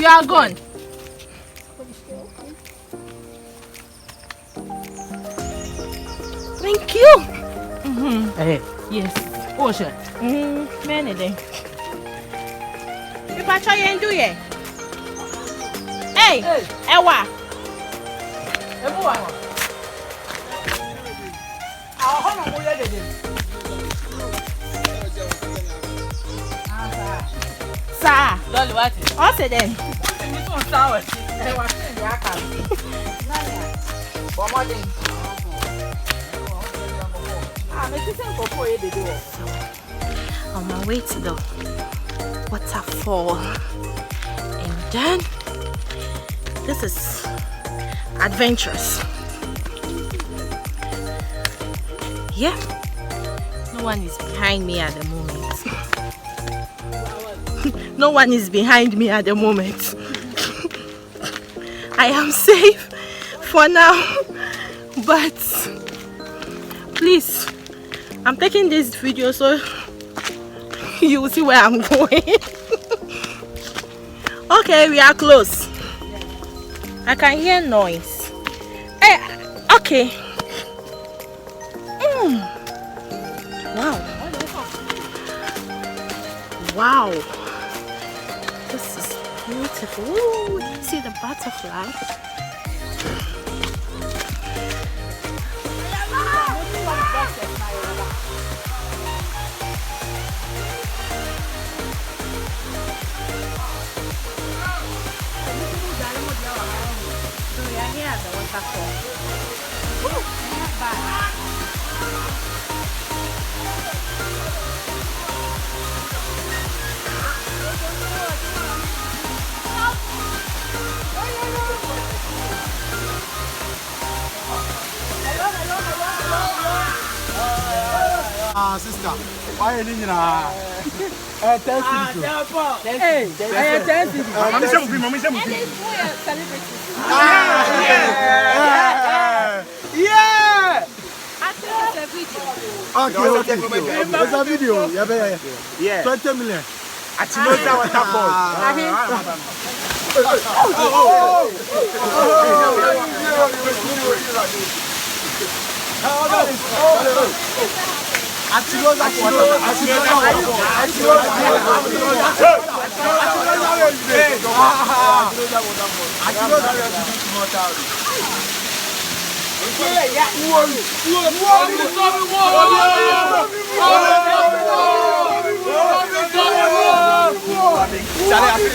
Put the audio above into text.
you are gone. Thank you. Hey. Yes. Oh, sure. Many day. You patrol you do ye. Hey, Ewa. Everyone. Our home will let it. Sir. Lolly, what? What's it then? This one sour. Hey, what's in the car? On my way to the waterfall. And then this is adventurous. Yeah. No one is behind me at the moment. No one is behind me at the moment. I am safe for now. But please, I'm taking this video so you will see where I'm going. Okay, we are close. I can hear noise. Hey, okay. Wow. Wow. This is beautiful. Ooh, see the butterfly? So we are here at the waterfall. Sister, why are you in Hey, yeah. Okay, it's a video. Yeah. 20 million. Achinosa waterfall. Charlie,